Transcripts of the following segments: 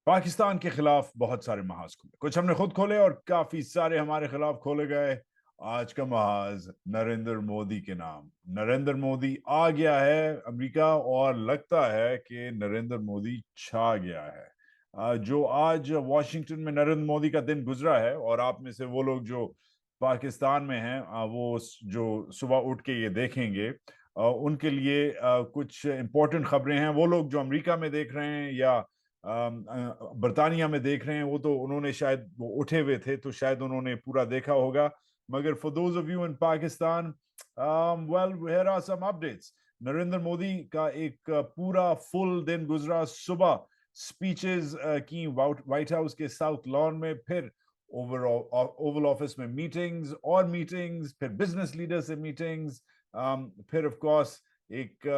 पाकिस्तान के खिलाफ बहुत सारे महाज खुले, कुछ हमने खुद खोले और काफी सारे हमारे खिलाफ खोले गए। आज का महाज नरेंद्र मोदी के नाम। नरेंद्र मोदी आ गया है अमेरिका और लगता है कि नरेंद्र मोदी छा गया है। जो आज वॉशिंगटन में नरेंद्र मोदी का दिन गुजरा है, और आप में से वो लोग जो पाकिस्तान में हैं वो जो सुबह उठ के ये देखेंगे, उनके लिए कुछ इम्पोर्टेंट खबरें हैं। वो लोग जो अमेरिका में देख रहे हैं या बर्तानिया में देख रहे हैं, वो तो उन्होंने शायद वो उठे हुए थे तो शायद उन्होंने पूरा देखा होगा। मगर for those of you in Pakistan, well here are some updates. Narendra Modi का एक पूरा फुल दिन गुजरा। सुबह स्पीचेस की व्हाइट हाउस के साउथ लॉन में, फिर ओवल ऑफिस में मीटिंग्स और मीटिंग्स, फिर बिजनेस लीडर से मीटिंग्स, फिर ऑफ कोर्स एक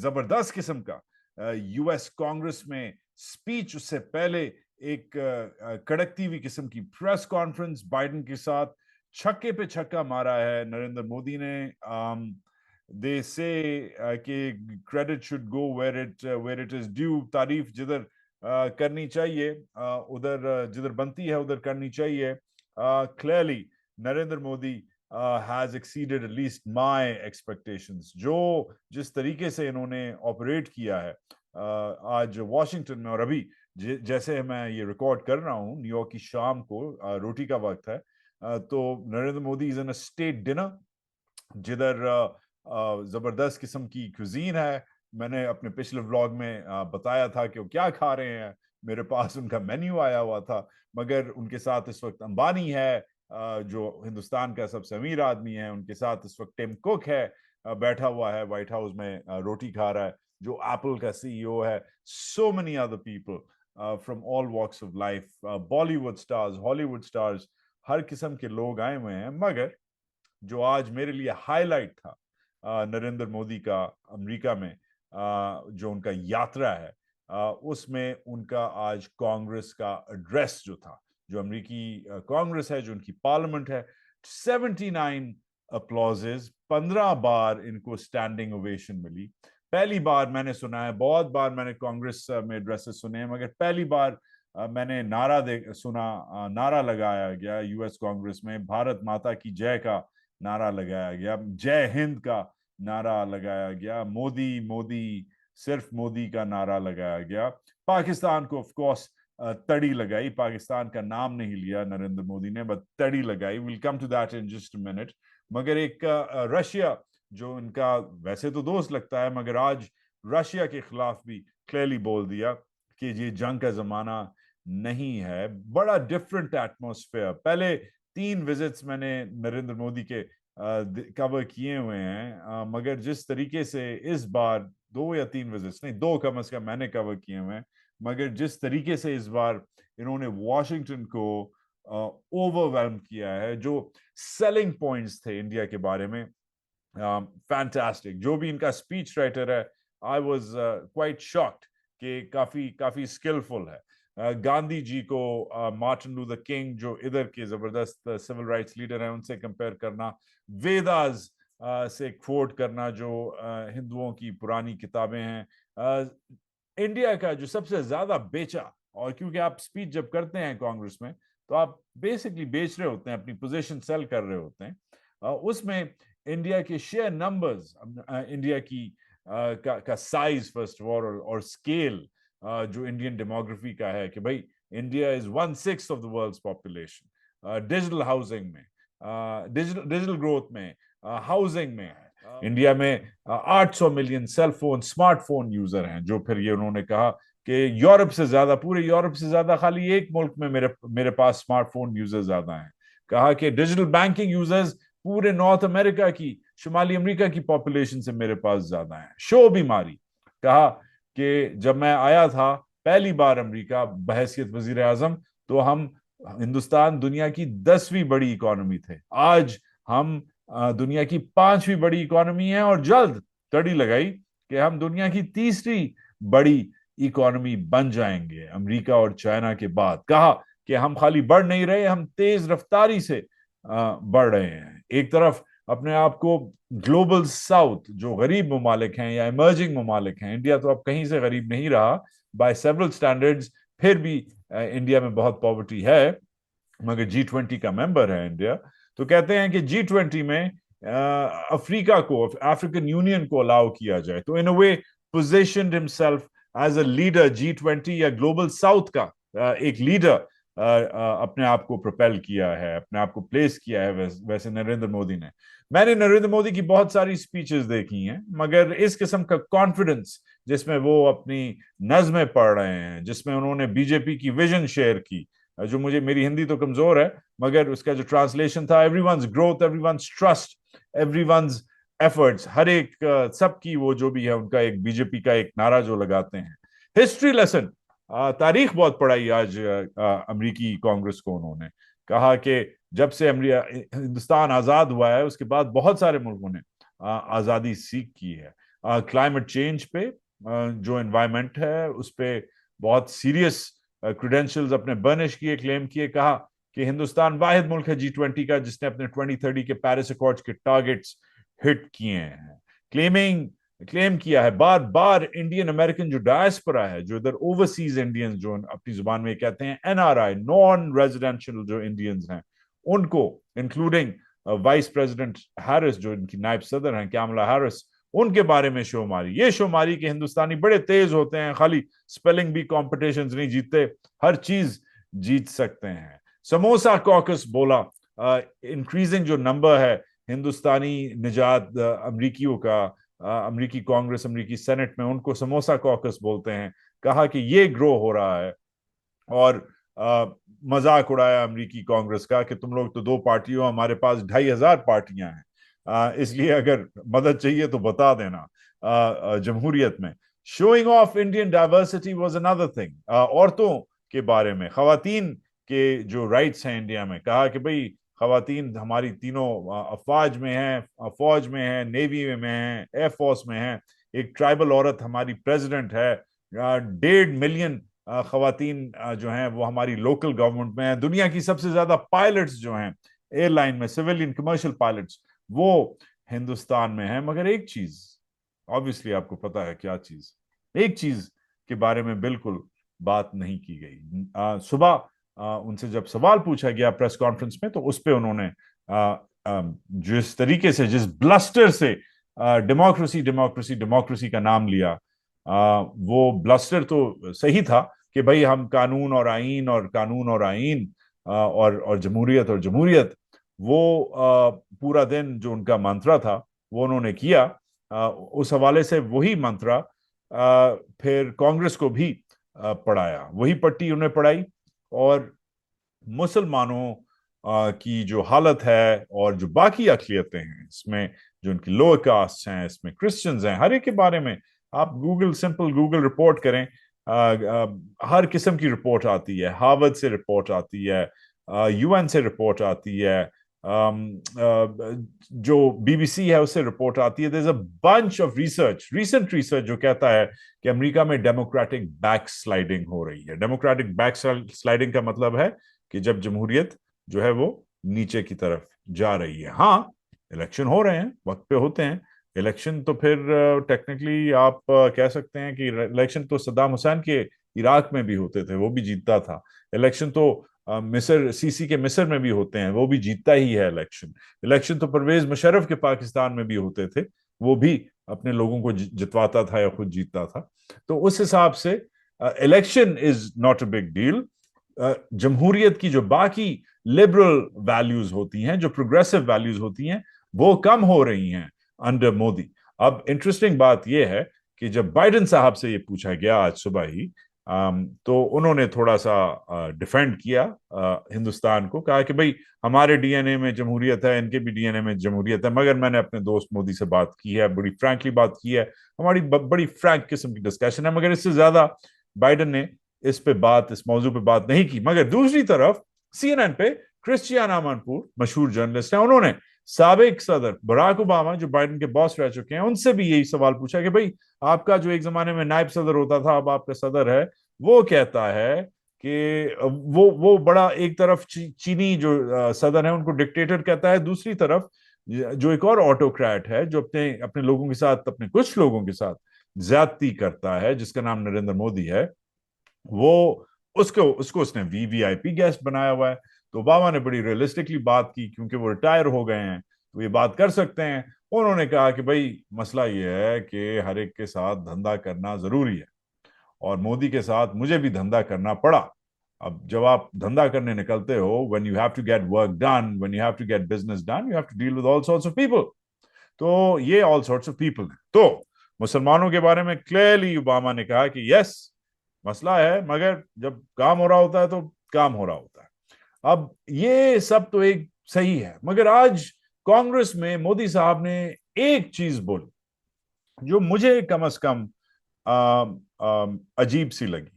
जबरदस्त किस्म का यूएस कांग्रेस में स्पीच। उससे पहले एक कड़कती हुई किस्म की प्रेस कॉन्फ्रेंस बाइडेन के साथ। छक्के पे छक्का मारा है नरेंद्र मोदी ने। दे से कि credit should go where it is due. तारीफ जिधर करनी चाहिए, उधर जिधर बनती है उधर करनी चाहिए। Clearly Narendra Modi has exceeded at least my expectations। जो जिस तरीके से इन्होंने ऑपरेट किया है आज वॉशिंगटन में, और अभी जैसे मैं ये रिकॉर्ड कर रहा हूँ न्यूयॉर्क की शाम को, रोटी का वक्त है, तो Narendra Modi is in a state dinner जिधर जबरदस्त किस्म की क्यूजीन है। मैंने अपने पिछले व्लॉग में बताया था कि वो क्या खा रहे हैं। मेरे पास उनका मेन्यू आया हुआ था। मगर उनके साथ इस वक्त अंबानी है, जो हिंदुस्तान का सबसे अमीर आदमी है। उनके साथ इस वक्त टिम कुक है, बैठा हुआ है व्हाइट हाउस में, रोटी खा रहा है, जो एप्पल का सीईओ है। So many other people from all walks of life, Bollywood stars, Hollywood stars, हर किस्म के लोग आए हुए हैं। मगर जो आज मेरे लिए हाईलाइट था नरेंद्र मोदी का अमेरिका में जो उनका यात्रा है, उसमें उनका आज कांग्रेस का एड्रेस जो था, जो अमेरिकी कांग्रेस है, जो उनकी पार्लियामेंट है, 79 अप्लॉजेस, 15 बार इनको स्टैंडिंग ओवेशन मिली। पहली बार मैंने सुना है, बहुत बार मैंने कांग्रेस में एड्रेसेस सुने हैं, मगर पहली बार मैंने सुना, नारा लगाया गया यूएस कांग्रेस में, भारत माता की जय का नारा लगाया गया, जय हिंद का नारा लगाया गया, मोदी मोदी सिर्फ मोदी का नारा लगाया गया। पाकिस्तान को ऑफ कोर्स तड़ी लगाई, पाकिस्तान का नाम नहीं लिया नरेंद्र मोदी ने, बट तड़ी लगाई। Will come to that in just a minute. मगर एक रशिया, जो इनका वैसे तो दोस्त लगता है, मगर आज रशिया के खिलाफ भी क्लियरली बोल दिया कि ये जंग का जमाना नहीं है। बड़ा डिफरेंट एटमॉस्फेयर। पहले 3 विजिट्स मैंने नरेंद्र मोदी के कवर किए हुए हैं, मगर जिस तरीके से इस बार 2 या 3 विजिट्स नहीं, 2 कम से कम मैंने कवर किए हुए हैं, मगर जिस तरीके से इस बार इन्होंने वॉशिंगटन को ओवरवेल्म किया है, जो सेलिंग पॉइंट्स थे इंडिया के बारे में, फैंटास्टिक। जो भी इनका स्पीच राइटर है, आई वाज क्वाइट शॉक्ड कि काफी काफी स्किलफुल है। गांधी जी को मार्टिन लूथर किंग, जो इधर के जबरदस्त सिविल राइट्स लीडर हैं, उनसे कंपेयर करना, वेदास से कोट करना, जो हिंदुओं की पुरानी किताबें हैं। इंडिया का जो सबसे ज्यादा बेचा, और क्योंकि आप स्पीच जब करते हैं कांग्रेस में, तो आप बेसिकली बेच रहे होते हैं, अपनी पोजीशन सेल कर रहे होते हैं। उसमें इंडिया के शेयर नंबर्स, इंडिया की का साइज फर्स्ट ऑफ ऑल, और स्केल जो इंडियन डेमोग्राफी का है, कि भाई India is 1/6 of the world's population. Digital housing में, डिजिटल ग्रोथ में, हाउसिंग में है इंडिया में 800 मिलियन सेलफोन स्मार्टफोन यूजर हैं। जो फिर ये उन्होंने कहा कि यूरोप से ज्यादा, पूरे यूरोप से ज्यादा खाली एक मुल्क में मेरे पास स्मार्टफोन यूजर्स ज्यादा हैं। कहा कि डिजिटल बैंकिंग यूजर्स पूरे नॉर्थ अमेरिका की, शुमाली अमेरिका की पॉपुलेशन से मेरे पास ज्यादा हैं। शो भी मारी। कहा कि जब मैं आया था पहली बार अमेरिका बहैसियत वजीर आजम, तो हम हिंदुस्तान दुनिया की 10वीं बड़ी इकोनॉमी थे। आज हम दुनिया की 5वीं बड़ी इकोनॉमी है, और जल्द कड़ी लगाई कि हम दुनिया की 3री बड़ी इकोनॉमी बन जाएंगे अमेरिका और चाइना के बाद। कहा कि हम खाली बढ़ नहीं रहे, हम तेज रफ्तारी से बढ़ रहे हैं। एक तरफ अपने आप को ग्लोबल साउथ, जो गरीब ममालिक हैं या इमर्जिंग ममालिक हैं, इंडिया तो अब कहीं से गरीब नहीं रहा बाय सेवरल स्टैंडर्ड्स, फिर भी इंडिया में बहुत पॉवर्टी है, मगर G20 का मेंबर है इंडिया, तो कहते हैं कि G20 में अफ्रीका को, अफ्रीकन यूनियन को अलाउ किया जाए। तो in a way positioned himself as a leader G20 या ग्लोबल साउथ का एक लीडर अपने आप को प्रोपेल किया है, अपने आप को प्लेस किया है वैसे नरेंद्र मोदी ने। मैंने नरेंद्र मोदी की बहुत सारी स्पीचेस देखी हैं, मगर इस किस्म का कॉन्फिडेंस जिसमें वो अपनी नज़्में पढ़ रहे हैं, जिसमें उन्होंने बीजेपी की विजन शेयर की, जो मुझे, मेरी हिंदी तो कमजोर है, मगर उसका जो ट्रांसलेशन था, everyone's growth, everyone's trust, everyone's efforts, हर एक सबकी, वो जो भी है उनका एक बीजेपी का एक नारा जो लगाते हैं। हिस्ट्री लेसन, तारीख बहुत पढ़ाई आज अमरीकी कांग्रेस को। उन्होंने कहा कि जब से हिंदुस्तान आजाद हुआ है उसके बाद बहुत सारे मुल्कों ने आजादी सीख की है। क्लाइमेट चेंज पे, जो एनवायरमेंट है उस पे बहुत सीरियस क्रेडेंशियल्स अपने बर्निश किए, क्लेम किए, कहा कि हिंदुस्तान वाहिद मुल्क है G20 का जिसने अपने 2030 के पेरिस अकॉर्ड्स के टारगेट्स हिट किए हैं। क्लेम किया है बार बार इंडियन अमेरिकन जो डायस्पोरा है, जो इधर ओवरसीज इंडियंस, जो अपनी जुबान में कहते हैं NRI, नॉन रेजिडेंशियल जो इंडियंस हैं, उनको इंक्लूडिंग वाइस प्रेसिडेंट हैरिस, जो इनकी नायब सदर हैं कैमला हैरिस, उनके बारे में शो मारी। ये शो मारी कि हिंदुस्तानी बड़े तेज होते हैं, खाली स्पेलिंग बी कॉम्पिटिशंस नहीं जीतते, हर चीज जीत सकते हैं। समोसा कॉकस बोला, इंक्रीजिंग जो नंबर है हिंदुस्तानी निजात अमरीकियों का, अमरीकी कांग्रेस, अमरीकी सेनेट में, उनको समोसा कॉकस बोलते हैं। कहा कि ये ग्रो हो रहा है, और मजाक उड़ाया अमरीकी कांग्रेस का कि तुम लोग तो दो पार्टियों, हमारे पास 2500 पार्टियां हैं, इसलिए अगर मदद चाहिए तो बता देना। जमहूरियत में showing off Indian diversity was another thing. औरतों के बारे में, खवातीन के जो राइट्स हैं इंडिया में, कहा कि भाई खवातीन हमारी तीनों अफवाज में हैं, फौज में हैं, नेवी में हैं, एयरफोर्स में हैं। एक ट्राइबल औरत हमारी प्रेसिडेंट है। 1.5 मिलियन खवातीन जो हैं वो हमारी लोकल गवर्नमेंट में हैं। दुनिया की सबसे ज्यादा पायलट्स जो हैं एयरलाइन में, सिविलियन कमर्शियल पायलट्स, वो हिंदुस्तान में है। मगर एक चीज, ऑब्वियसली आपको पता है क्या चीज, एक चीज के बारे में बिल्कुल बात नहीं की गई। सुबह उनसे जब सवाल पूछा गया प्रेस कॉन्फ्रेंस में, तो उस पर उन्होंने जिस तरीके से, जिस ब्लस्टर से डेमोक्रेसी डेमोक्रेसी डेमोक्रेसी का नाम लिया, वो ब्लस्टर तो सही था कि भाई हम कानून और आईन और कानून और आईन और जमहूरियत और जमहूरियत, वो पूरा दिन जो उनका मंत्रा था वो उन्होंने किया। उस हवाले से वही मंत्रा फिर कांग्रेस को भी पढ़ाया, वही पट्टी उन्हें पढ़ाई। और मुसलमानों की जो हालत है और जो बाकी अक़लियतें हैं इसमें, जो उनकी लोअर कास्ट हैं, इसमें क्रिश्चियंस हैं, हर एक के बारे में आप सिंपल गूगल रिपोर्ट करें, हर किस्म की रिपोर्ट आती है। हार्वर्ड से रिपोर्ट आती है, UN से रिपोर्ट आती है, जो BBC है उससे रिपोर्ट आती है। There is a bunch of research, recent research, जो कहता है कि अमेरिका में डेमोक्रेटिक बैक स्लाइडिंग हो रही है। डेमोक्रेटिक बैक स्लाइडिंग का मतलब है कि जब जमहूरियत जो है वो नीचे की तरफ जा रही है। हाँ, इलेक्शन हो रहे हैं, वक्त पे होते हैं इलेक्शन, तो फिर टेक्निकली आप कह सकते हैं कि इलेक्शन तो सद्दाम हुसैन के इराक में भी होते थे, वो भी जीतता था। इलेक्शन तो मिस्र, सीसी के मिस्र में भी होते हैं, वो भी जीतता ही है इलेक्शन तो परवेज मुशर्रफ के पाकिस्तान में भी होते थे, वो भी अपने लोगों को जितवाता था या खुद जीतता था। तो उस हिसाब से election is not a big deal. जमहूरियत की जो बाकी लिबरल वैल्यूज होती हैं, जो प्रोग्रेसिव वैल्यूज होती हैं, वो कम हो रही हैं अंडर मोदी। अब इंटरेस्टिंग बात यह है कि जब बाइडेन साहब से ये पूछा गया आज सुबह ही, तो उन्होंने थोड़ा सा डिफेंड किया हिंदुस्तान को, कहा कि भाई हमारे डीएनए में जमहूरियत है, इनके भी डीएनए में जमहूरियत है। मगर मैंने अपने दोस्त मोदी से बात की है, बड़ी फ्रैंकली बात की है, हमारी बड़ी फ्रैंक किस्म की डिस्कशन है, मगर इससे ज्यादा बाइडेन ने इस मौजू पे बात नहीं की। मगर दूसरी तरफ CNN पे क्रिस्टियाना मनपूर, मशहूर जर्नलिस्ट है, उन्होंने साबिक सदर बराक ओबामा, जो बाइडेन के बॉस रह चुके हैं, उनसे भी यही सवाल पूछा कि भाई आपका जो एक जमाने में नायब सदर होता था, अब आपका सदर है, वो कहता है कि वो बड़ा, एक तरफ चीनी जो सदर है उनको डिक्टेटर कहता है, दूसरी तरफ जो एक और ऑटोक्रेट है जो अपने अपने लोगों के साथ, अपने कुछ लोगों के साथ ज्यादती करता है, जिसका नाम नरेंद्र मोदी है, वो उसको उसने वीवीआईपी गेस्ट बनाया हुआ है। तो ओबामा ने बड़ी रियलिस्टिकली बात की, क्योंकि वो रिटायर हो गए हैं तो ये बात कर सकते हैं। उन्होंने कहा कि भाई मसला ये है कि हर एक के साथ धंधा करना जरूरी है, और मोदी के साथ मुझे भी धंधा करना पड़ा। अब जब आप धंधा करने निकलते हो, when you have to get work done, when you have to get business done, you have to deal with all sorts of people. तो ये ऑल सॉर्ट्स ऑफ पीपल है। तो मुसलमानों के बारे में क्लियरली ओबामा ने कहा कि यस, मसला है, मगर जब काम हो रहा होता है तो काम हो रहा होता है। अब ये सब तो एक सही है, मगर आज कांग्रेस में मोदी साहब ने एक चीज बोली जो मुझे कम से कम अजीब सी लगी।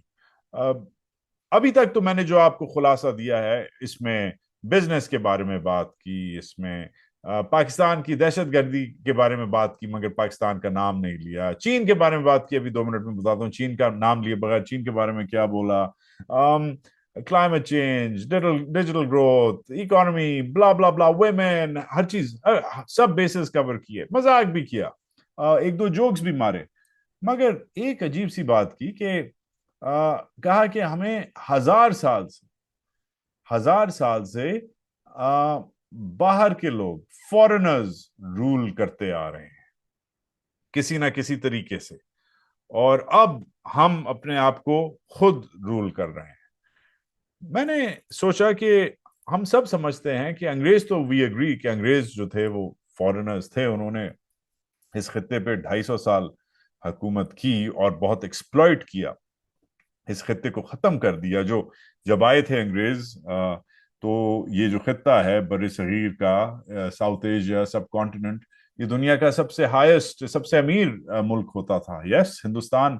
अ, अभी तक तो मैंने जो आपको खुलासा दिया है, इसमें बिजनेस के बारे में बात की, इसमें पाकिस्तान की दहशतगर्दी के बारे में बात की, मगर पाकिस्तान का नाम नहीं लिया। चीन के बारे में बात की, अभी 2 मिनट में बताता हूँ चीन का नाम लिए बगैर चीन के बारे में क्या बोला। Climate change, digital growth, economy, blah blah blah, women, हर चीज, सब बेसिस कवर किए, मजाक भी किया, एक दो जोक्स भी मारे। मगर एक अजीब सी बात की कि कहा कि हमें 1000 साल से बाहर के लोग, फॉरेनर्स रूल करते आ रहे हैं किसी ना किसी तरीके से, और अब हम अपने आप को खुद रूल कर रहे हैं। मैंने सोचा कि हम सब समझते हैं कि अंग्रेज, तो वी एग्री कि अंग्रेज जो थे वो फॉरेनर्स थे, उन्होंने इस खित्ते पे 250 साल हुकूमत की और बहुत एक्सप्लॉइट किया, इस खत्ते को खत्म कर दिया। जो जब आए थे अंग्रेज, तो ये जो खत्ता है बर सगीर का, साउथ एशिया सब कॉन्टिनेंट, ये दुनिया का सबसे हाईएस्ट, सबसे अमीर मुल्क होता था। यस, हिंदुस्तान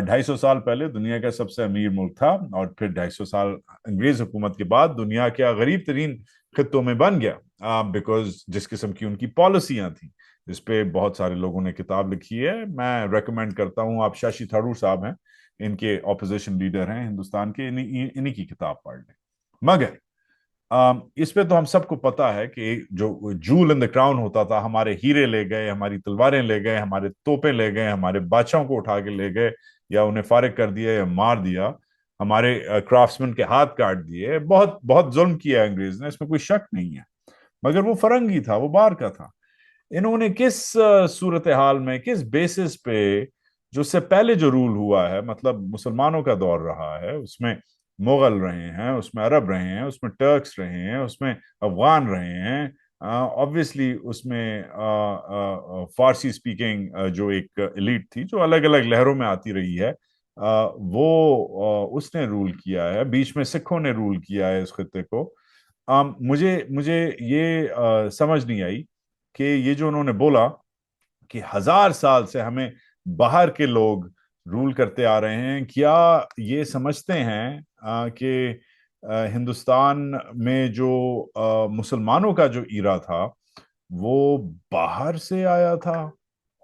250 साल पहले दुनिया का सबसे अमीर मुल्क था, और फिर 250 साल अंग्रेज हुकूमत के बाद दुनिया के गरीब तरीन खत्तों में बन गया, बिकॉज जिस किस्म की उनकी पॉलिसियां थी। इस पे बहुत सारे लोगों ने किताब लिखी है, मैं रेकमेंड करता हूँ। आप शशि थरूर साहब हैं, इनके ऑपोजिशन लीडर हैं हिंदुस्तान के, इन्हीं की किताब पढ़ लें। मगर इस पे तो हम सबको पता है कि जो जूल इन द क्राउन होता था, हमारे हीरे ले गए, हमारी तलवारें ले गए, हमारे तोपे ले गए, हमारे बादशाहों को उठा के ले गए, या उन्हें फारिग कर दिया या मार दिया, हमारे क्राफ्ट्समैन के हाथ काट दिए। बहुत बहुत जुल्म किया अंग्रेज ने, इसमें कोई शक नहीं है। मगर वो फरंगी था, वो बाहर का था। इन्होंने किस सूरत हाल में, किस बेसिस पे, जो उससे पहले जो रूल हुआ है, मतलब मुसलमानों का दौर रहा है, उसमें मुगल रहे हैं, उसमें अरब रहे हैं, उसमें टर्क्स रहे हैं, उसमें अफगान रहे हैं, ऑब्वियसली उसमें फारसी स्पीकिंग जो एक एलिट थी जो अलग अलग लहरों में आती रही है, वो उसने रूल किया है। बीच में सिखों ने रूल किया है इस खत्ते को। मुझे मुझे ये समझ नहीं आई कि ये जो उन्होंने बोला कि 1000 साल से हमें बाहर के लोग रूल करते आ रहे हैं, क्या ये समझते हैं कि हिंदुस्तान में जो मुसलमानों का जो ईरा था वो बाहर से आया था?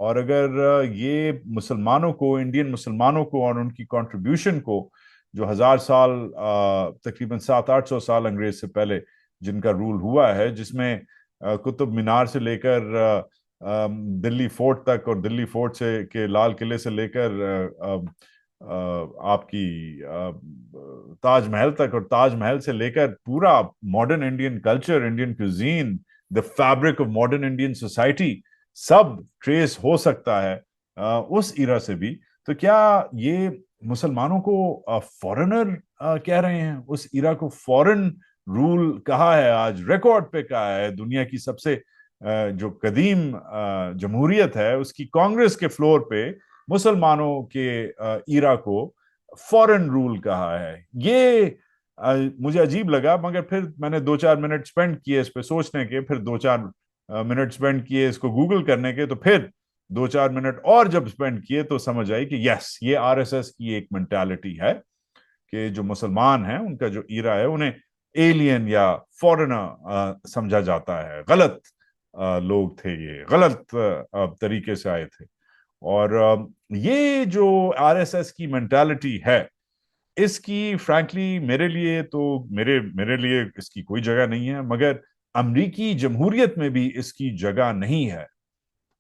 और अगर ये मुसलमानों को, इंडियन मुसलमानों को और उनकी कंट्रीब्यूशन को, जो 1000 साल, तकरीबन 700-800 साल अंग्रेज से पहले जिनका रूल हुआ है, जिसमें कुतुब मीनार से लेकर दिल्ली फोर्ट तक, और दिल्ली फोर्ट से के लाल किले से लेकर आपकी ताजमहल तक, और ताजमहल से लेकर पूरा modern Indian culture, Indian cuisine, the fabric of modern Indian society, सब ट्रेस हो सकता है उस इरा से भी। तो क्या ये मुसलमानों को फॉरेनर कह रहे हैं? उस इरा को फॉरेन रूल कहा है, आज रिकॉर्ड पे कहा है। दुनिया की सबसे जो कदीम जमहूरियत है, उसकी कांग्रेस के फ्लोर पे मुसलमानों के ईरा को फॉरेन रूल कहा है। ये मुझे अजीब लगा, मगर फिर मैंने 2-4 मिनट स्पेंड किए इस पे सोचने के, फिर 2-4 मिनट स्पेंड किए इसको गूगल करने के, तो फिर 2-4 मिनट और जब स्पेंड किए तो समझ आई कि यस, ये आरएसएस की एक मेंटालिटी है कि जो मुसलमान हैं उनका जो ईरा है, उन्हें एलियन या फॉरेनर समझा जाता है। गलत लोग थे, ये गलत तरीके से आए थे। और ये जो आरएसएस की मेंटालिटी है, इसकी फ्रैंकली मेरे लिए तो, मेरे मेरे लिए इसकी कोई जगह नहीं है, मगर अमरीकी जमहूरियत में भी इसकी जगह नहीं है।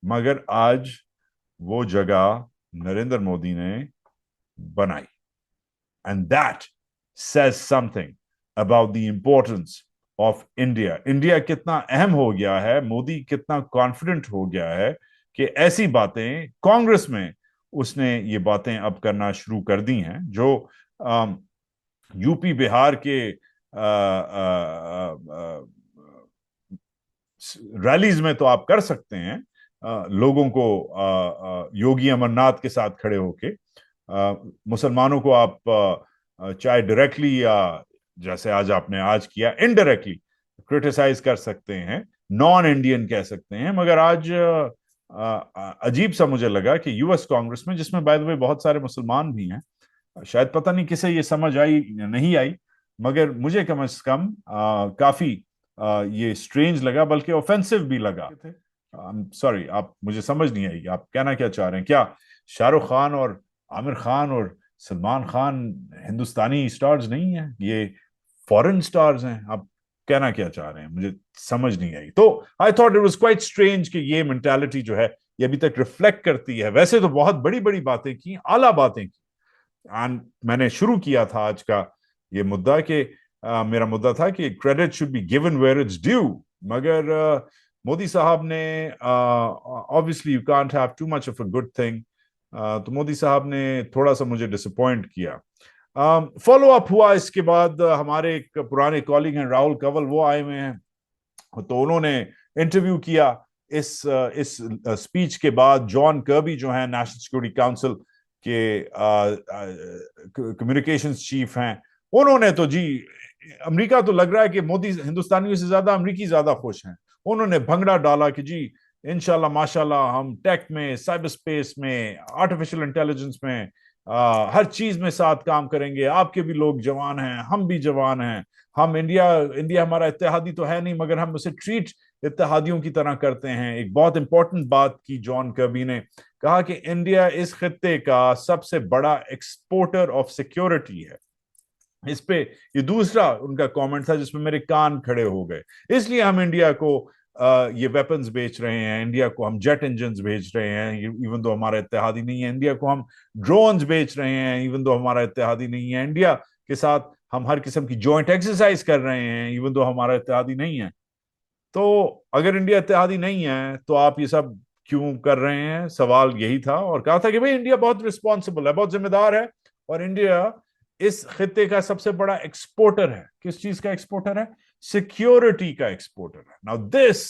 मगर आज वो जगह नरेंद्र मोदी ने बनाई, and that says something about the importance of India. India कितना अहम हो गया है, मोदी कितना कॉन्फिडेंट हो गया है कि ऐसी बातें कांग्रेस में उसने ये बातें अब करना शुरू कर दी हैं जो यूपी बिहार के रैलीज में तो आप कर सकते हैं, लोगों को योगी अमरनाथ के साथ खड़े होके, मुसलमानों को आप चाहे डायरेक्टली या जैसे आज आपने आज किया इनडायरेक्टली क्रिटिसाइज कर सकते हैं, नॉन इंडियन कह सकते हैं, मगर आज अजीब सा मुझे लगा कि यूएस कांग्रेस में, जिसमें बाय द वे बहुत सारे मुसलमान भी हैं, शायद पता नहीं किसे ये समझ आई या नहीं आई, मगर मुझे कम से कम काफी ये स्ट्रेंज लगा, बल्कि ऑफेंसिव भी लगा। सॉरी, आप मुझे समझ नहीं आई, आप कहना क्या चाह रहे हैं? क्या शाहरुख खान और आमिर खान और सलमान खान हिंदुस्तानी स्टार्स नहीं हैं, ये फॉरेन स्टार्स हैं? आप कहना क्या चाह रहे हैं? मुझे समझ नहीं आई। तो I thought it was quite strange कि ये मेंटालिटी जो है ये अभी तक रिफ्लेक्ट करती है। वैसे तो बहुत बड़ी बड़ी बातें की, आला बातें की, एंड मैंने शुरू किया था आज का ये मुद्दा कि मेरा मुद्दा था कि credit should be given where it's due, मगर मोदी साहब ने, obviously you can't have too much of a good thing, तो मोदी साहब ने थोड़ा सा मुझे डिसअपॉइंट किया। फॉलो अप हुआ इसके बाद, हमारे एक पुराने कॉलीग हैं राहुल कंवल, वो आए हुए हैं, तो उन्होंने इंटरव्यू किया इस स्पीच के बाद। जॉन कर्बी जो है नेशनल सिक्योरिटी काउंसिल के कम्युनिकेशंस चीफ हैं, उन्होंने तो जी, अमेरिका तो लग रहा है कि मोदी हिंदुस्तानियों से ज्यादा अमेरिकी ज्यादा खुश हैं। उन्होंने भंगड़ा डाला कि जी इंशाल्लाह माशाल्लाह हम टेक में, साइबर स्पेस में, आर्टिफिशियल इंटेलिजेंस में, हर चीज में साथ काम करेंगे। आपके भी लोग जवान हैं, हम भी जवान हैं, हम इंडिया हमारा इत्तेहादी तो है नहीं, मगर हम उसे ट्रीट इत्तेहादियों की तरह करते हैं। एक बहुत इंपॉर्टेंट बात की जॉन कर्बी ने, कहा कि इंडिया इस खित्ते का सबसे बड़ा एक्सपोर्टर ऑफ सिक्योरिटी है। इस पे ये दूसरा उनका कमेंट था जिसमें मेरे कान खड़े हो गए। इसलिए हम इंडिया को ये वेपन्स बेच रहे हैं, इंडिया को हम जेट इंजन्स भेज रहे हैं इवन दो हमारा इत्तेहादी नहीं है, इंडिया को हम ड्रोन्स बेच रहे हैं इवन दो हमारा इत्तेहादी नहीं है, इंडिया के साथ हम हर किस्म की जॉइंट एक्सरसाइज कर रहे हैं इवन दो हमारा इत्तेहादी नहीं है। तो अगर इंडिया इत्तेहादी नहीं है तो आप ये सब क्यों कर रहे हैं? सवाल यही था। और कहा था कि भाई इंडिया बहुत रिस्पॉन्सिबल है, बहुत जिम्मेदार है, और इंडिया इस खित्ते का सबसे बड़ा एक्सपोर्टर है। किस चीज का एक्सपोर्टर है? सिक्योरिटी का एक्सपोर्टर है। Now this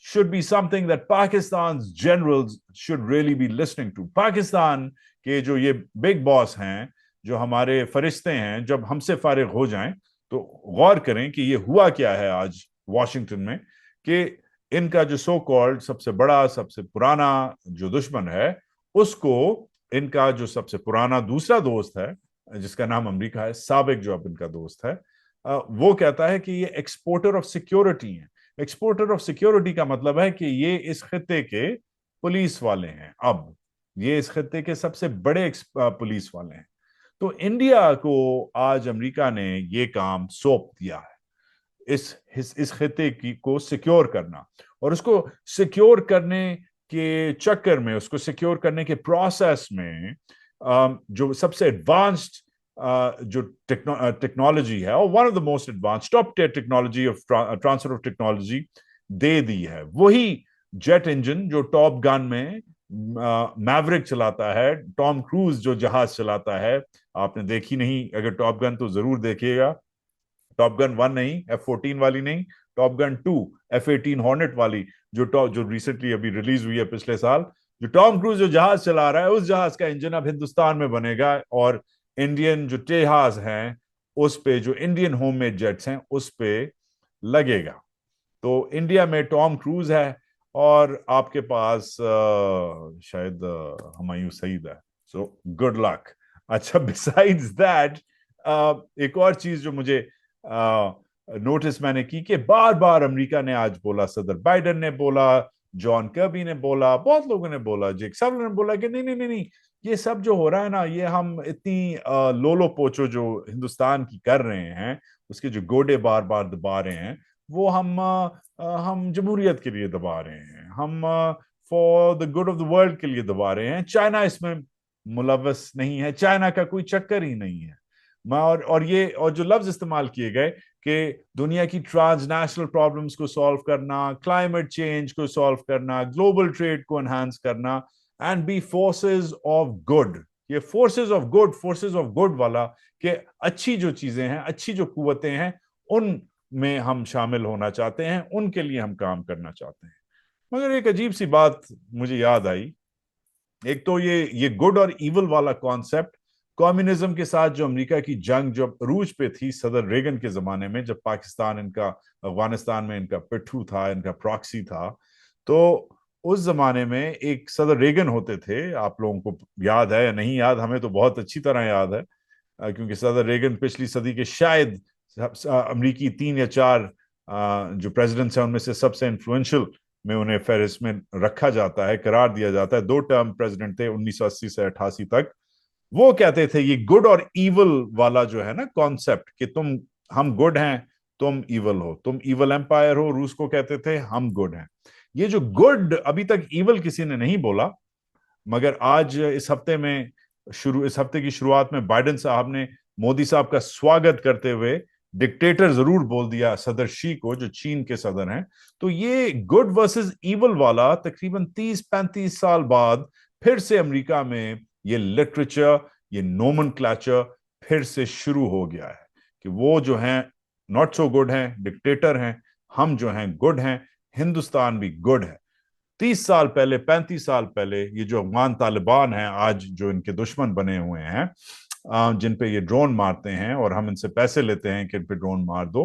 should be something that Pakistan's generals should really be listening to. Pakistan के जो ये बिग बॉस हैं, जो हमारे फरिश्ते हैं, जब हमसे फारिग हो जाएं तो गौर करें कि ये हुआ क्या है आज वॉशिंगटन में, कि इनका जो सो कॉल्ड सबसे बड़ा, सबसे पुराना जो दुश्मन है, उसको इनका जो सबसे पुराना दूसरा दोस्त है, जिसका नाम अमेरिका है, साबिक जो अब इनका दोस्त है, वो कहता है कि ये एक्सपोर्टर ऑफ सिक्योरिटी है। एक्सपोर्टर ऑफ सिक्योरिटी का मतलब है कि ये इस खित्ते के पुलिस वाले हैं, अब ये इस खित्ते के सबसे बड़े पुलिस वाले हैं। तो इंडिया को आज अमेरिका ने ये काम सौंप दिया है, इस खित्ते की को सिक्योर करना, और उसको सिक्योर करने के चक्कर में, उसको सिक्योर करने के प्रोसेस में जो सबसे एडवांस्ड जो टेक्नोलॉजी है, और one of the most advance top tier technology of transfer of technology दे दी है, वही जेट इंजन जो टॉप गन में मैवरिक चलाता है, टॉम क्रूज जो जहाज चलाता है। आपने देखी नहीं, अगर टॉप गन तो जरूर देखिएगा। टॉप गन 1 नहीं, F-14 वाली नहीं, टॉप गन 2 F-18 हॉर्नेट वाली, जो रिसेंटली अभी रिलीज हुई है पिछले साल। जो टॉम क्रूज जो जहाज चला रहा है, उस जहाज का इंजन अब हिंदुस्तान में बनेगा, और इंडियन जो जहाज हैं उस पे, जो इंडियन होममेड जेट्स हैं उस पे लगेगा। तो इंडिया में टॉम क्रूज है, और आपके पास शायद हुमायूं सईद है। So good luck. अच्छा, बिसाइड्स दैट एक और चीज जो मुझे नोटिस मैंने की कि बार बार अमेरिका ने आज बोला, सदर बाइडेन ने बोला, जॉन कर्बी ने बोला, बहुत लोगों ने बोला, जेक सलिवन ने बोला कि नहीं नहीं नहीं नहीं, ये सब जो हो रहा है ना, ये हम इतनी लोलो पोचो जो हिंदुस्तान की कर रहे हैं, उसके जो गोडे बार बार दबा रहे हैं, वो हम जमहूरियत के लिए दबा रहे हैं, हम for the good of the world के लिए दबा रहे हैं। चाइना इसमें मुलव्वस नहीं है, चाइना का कोई चक्कर ही नहीं है। اور جو لفظ استعمال کیے گئے کہ دنیا کی ٹرانسنیشنل پرابلمس کو سالو کرنا، کلائمیٹ چینج کو سالو کرنا، گلوبل ٹریڈ کو انہانس کرنا، and be forces of good. یہ فورسز آف گڈ والا کہ اچھی جو چیزیں ہیں، اچھی جو قوتیں ہیں، ان میں ہم شامل ہونا چاہتے ہیں، ان کے لیے ہم کام کرنا چاہتے ہیں. مگر ایک عجیب سی بات مجھے یاد آئی. ایک تو یہ گڈ اور ایول والا کانسیپٹ کمیونزم کے ساتھ جو امریکہ کی جنگ جو عروج پہ تھی صدر ریگن کے زمانے میں، جب پاکستان ان کا افغانستان میں ان کا پٹھو تھا، ان کا پراکسی تھا، تو اس زمانے میں ایک صدر ریگن ہوتے تھے. آپ لوگوں کو یاد ہے یا نہیں یاد، ہمیں تو بہت اچھی طرح یاد ہے، کیونکہ صدر ریگن پچھلی صدی کے شاید امریکی 3 یا 4 جو پریزیڈنٹس ہیں ان میں سے سب سے انفلوئنشل میں انہیں فہرست میں رکھا جاتا ہے، قرار دیا جاتا ہے. 2 ٹرم پریزیڈنٹ تھے 1980 سے 88 تک. وہ کہتے تھے یہ گڈ اور ایول والا جو ہے نا کانسیپٹ کہ ہم گڈ ہیں، تم ایول ہو، تم ایول امپائر ہو. روس کو کہتے تھے ہم گڈ ہیں. یہ جو گڈ ابھی تک ایول کسی نے نہیں بولا، مگر آج اس ہفتے کی شروعات میں بائیڈن صاحب نے مودی صاحب کا سواگت کرتے ہوئے ڈکٹیٹر ضرور بول دیا صدر شی کو، جو چین کے صدر ہیں. تو یہ گڈ ورسز ایول والا تقریباً 30-35 سال بعد پھر سے امریکہ میں یہ لٹریچر، یہ نومن کلیچر پھر سے شروع ہو گیا ہے کہ وہ جو ہیں ناٹ سو گڈ ہیں، ڈکٹیٹر ہیں، ہم جو ہیں گڈ ہیں، ہندوستان بھی گڈ ہے. 30 سال پہلے، 35 سال پہلے یہ جو افغان طالبان ہیں آج جو ان کے دشمن بنے ہوئے ہیں، جن پہ یہ ڈرون مارتے ہیں اور ہم ان سے پیسے لیتے ہیں کہ ان پہ ڈرون مار دو،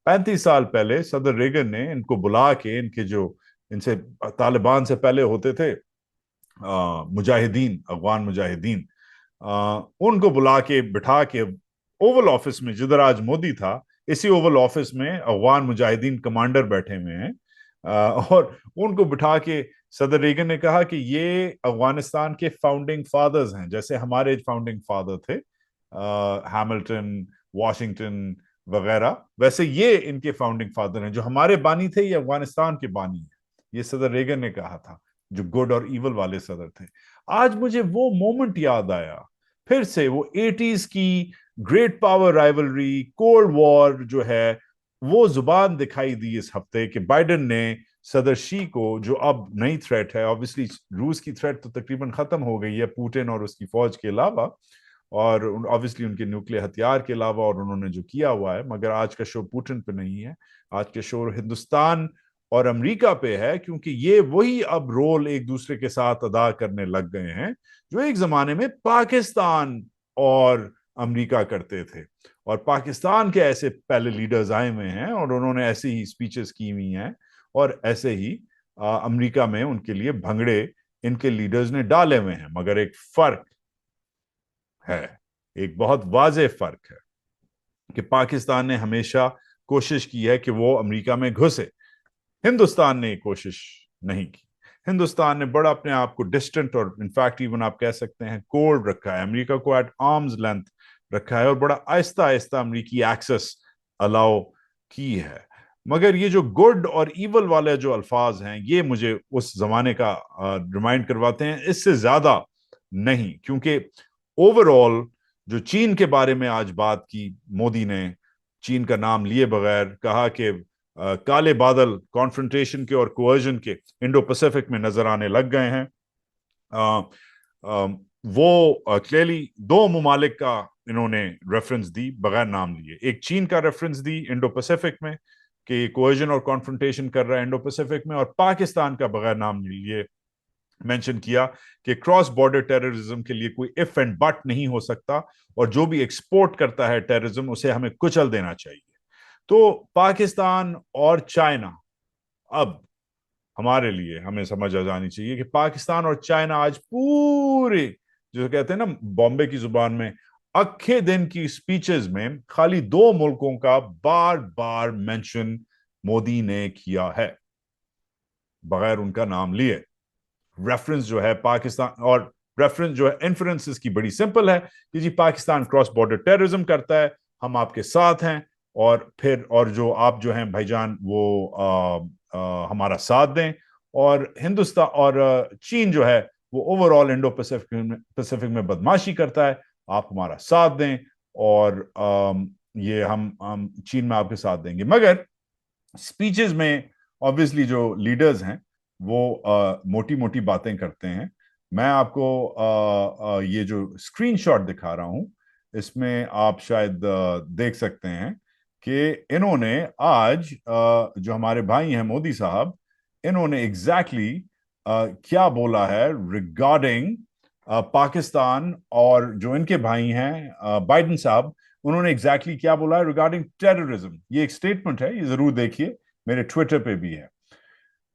35 سال پہلے صدر ریگن نے ان کو بلا کے ان سے طالبان سے پہلے ہوتے تھے مجاہدین، افغان مجاہدین، ان کو بلا کے بٹھا کے اوول آفس میں جدھر آج مودی تھا، اسی اوول آفس میں افغان مجاہدین کمانڈر بیٹھے ہوئے ہیں، اور ان کو بٹھا کے صدر ریگن نے کہا کہ یہ افغانستان کے فاؤنڈنگ فادرز ہیں، جیسے ہمارے فاؤنڈنگ فادر تھے ہیملٹن، واشنگٹن وغیرہ، ویسے یہ ان کے فاؤنڈنگ فادر ہیں. جو ہمارے بانی تھے یہ افغانستان کے بانی ہیں. یہ صدر ریگن نے کہا تھا، جو گڈ اور ایول والے صدر تھے. آج مجھے وہ مومنٹ یاد آیا پھر سے، وہ 80s کی great power rivalry, cold war جو ہے، وہ زبان دکھائی دی اس ہفتے کہ بائیڈن نے صدر شی کو، جو اب نئی تھریٹ ہے، obviously روس کی تھریٹ تو تقریباً ختم ہو گئی ہے پوٹن اور اس کی فوج کے علاوہ، اور obviously ان کے نیوکلیئر ہتھیار کے علاوہ، اور انہوں نے جو کیا ہوا ہے، مگر آج کا شو پوٹن پہ نہیں ہے، آج کا شو ہندوستان اور امریکہ پہ ہے، کیونکہ یہ وہی اب رول ایک دوسرے کے ساتھ ادا کرنے لگ گئے ہیں جو ایک زمانے میں پاکستان اور امریکہ کرتے تھے. اور پاکستان کے ایسے پہلے لیڈرز آئے ہوئے ہیں اور انہوں نے ایسے ہی سپیچز کی ہوئی ہیں، اور ایسے ہی امریکہ میں ان کے لیے بھنگڑے ان کے لیڈرز نے ڈالے ہوئے ہیں. مگر ایک فرق ہے، ایک بہت واضح فرق ہے کہ پاکستان نے ہمیشہ کوشش کی ہے کہ وہ امریکہ میں گھسے، ہندوستان نے کوشش نہیں کی. ہندوستان نے بڑا اپنے آپ کو ڈسٹنٹ اور انفیکٹ ایون آپ کہہ سکتے ہیں کولڈ رکھا ہے، امریکہ کو ایٹ آرمز لینتھ رکھا ہے، اور بڑا آہستہ آہستہ امریکی ایکسس الاؤ کی ہے. مگر یہ جو گڈ اور ایول والے جو الفاظ ہیں، یہ مجھے اس زمانے کا ریمائنڈ کرواتے ہیں، اس سے زیادہ نہیں. کیونکہ اوور آل جو چین کے بارے میں آج بات کی مودی نے، چین کا نام لیے بغیر کہا کہ کالے بادل کانفرنٹیشن کے اور کوئرژن کے انڈو پیسفک میں نظر آنے لگ گئے ہیں. وہ کلیئرلی 2 ممالک کا انہوں نے ریفرنس دی بغیر نام لیے. ایک چین کا ریفرنس دی انڈو پیسفک میں کہ کوئرژن اور کانفرنٹیشن کر رہا ہے انڈو پیسفک میں، اور پاکستان کا بغیر نام لیے مینشن کیا کہ کراس بارڈر ٹیررزم کے لیے کوئی اف اینڈ بٹ نہیں ہو سکتا، اور جو بھی ایکسپورٹ کرتا ہے ٹیررزم اسے ہمیں کچل دینا چاہیے. تو پاکستان اور چائنا، اب ہمارے لیے ہمیں سمجھ آ جانی چاہیے کہ پاکستان اور چائنا آج پورے جو کہتے ہیں نا بامبے کی زبان میں اکھے دن کی سپیچز میں خالی 2 ملکوں کا بار بار مینشن مودی نے کیا ہے بغیر ان کا نام لیے. ریفرنس جو ہے پاکستان، اور ریفرنس جو ہے انفرنس کی بڑی سمپل ہے کہ جی پاکستان کراس بارڈر ٹیررزم کرتا ہے، ہم آپ کے ساتھ ہیں، اور جو آپ جو ہیں بھائی جان وہ ہمارا ساتھ دیں. اور ہندوستان اور چین جو ہے وہ اوور آل انڈو پیسفک میں بدماشی کرتا ہے، آپ ہمارا ساتھ دیں. اور یہ ہم چین میں آپ کے ساتھ دیں گے. مگر اسپیچز میں آبویسلی جو لیڈرز ہیں وہ موٹی موٹی باتیں کرتے ہیں. میں آپ کو یہ جو اسکرین شاٹ دکھا رہا ہوں اس میں آپ شاید دیکھ سکتے ہیں کہ انہوں نے آج جو ہمارے بھائی ہیں مودی صاحب، انہوں نے ایگزیکٹلی کیا بولا ہے ریگارڈنگ پاکستان، اور جو ان کے بھائی ہیں بائیڈن صاحب، انہوں نے ایگزیکٹلی کیا بولا ہے ریگارڈنگ ٹیررزم. یہ ایک اسٹیٹمنٹ ہے، یہ ضرور دیکھیے، میرے ٹویٹر پہ بھی ہے.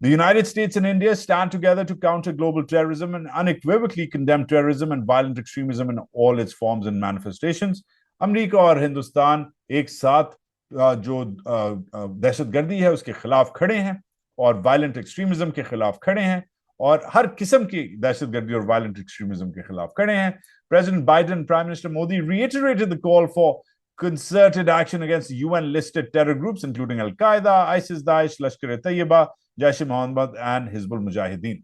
The United States and India stand together to counter global terrorism and unequivocally condemn terrorism and violent extremism in all its forms and manifestations. امریکہ اور ہندوستان ایک ساتھ جو دہشت گردی ہے اس کے خلاف کھڑے ہیں، اور وائلنٹ ایکسٹریمزم کے خلاف کھڑے ہیں، اور ہر قسم کی دہشت گردی اور وائلنٹ ایکسٹریمزم کے خلاف کھڑے ہیں. President Biden and Prime Minister Modi reiterated the call for concerted action against UN-listed terror groups including Al-Qaeda, ISIS, Daesh, Lashkar-e-Taiba, Jaish Muhammad and Hizbul Mujahideen.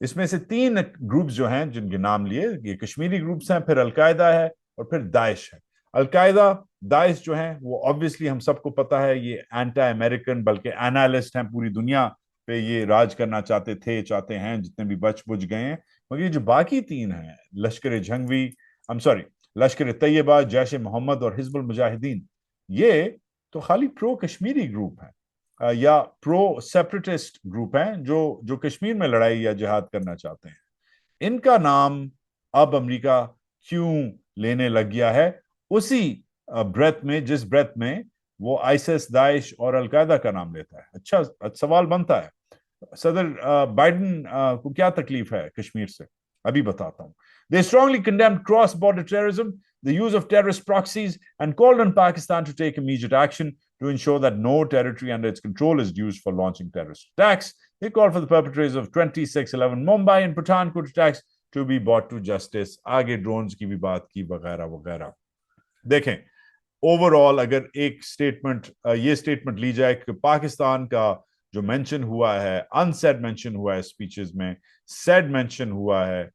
اس میں سے 3 گروپس جو ہیں جن کے نام لیے، یہ کشمیری گروپس ہیں، پھر القاعدہ ہے اور پھر داعش ہے. القاعدہ داعش جو ہیں وہ آبویسلی ہم سب کو پتا ہے یہ اینٹی امریکن بلکہ اینالسٹ ہیں، پوری دنیا پہ یہ راج کرنا چاہتے ہیں جتنے بھی بچ بج گئے ہیں. مگر یہ جو باقی 3 ہیں، لشکر جھنگوی، لشکر طیبہ، جیش محمد اور حزب المجاہدین، یہ تو خالی پرو کشمیری گروپ ہیں یا پرو سیپریٹسٹ گروپ ہیں جو کشمیر میں لڑائی یا جہاد کرنا چاہتے ہیں. ان کا نام اب امریکہ کیوں لینے لگ گیا ہے اسی بریتھ میں جس بریتھ میں وہ آئیسس، داعش اور القاعدہ کا نام لیتا ہے؟ اچھا سوال بنتا ہے صدر بائیڈن کو کیا تکلیف ہے کشمیر سے؟ ابھی بتاتا ہوں. They strongly condemned cross-border terrorism, the use of terrorist proxies, and called on Pakistan to take immediate action to ensure that no territory under its control is used for launching terrorist attacks. They called for the perpetrators of 2611 Mumbai and Pathankot attacks to be brought to justice. آگے drones کی بھی بات کی وغیرہ وغیرہ. دیکھیں over all اگر ایک سٹیٹمنٹ یہ سٹیٹمنٹ لی جائے کہ پاکستان کا جو مینشن ہوا ہے، انسیڈ مینشن ہوا ہے اسپیچز میں، سیڈ مینشن ہوا ہے،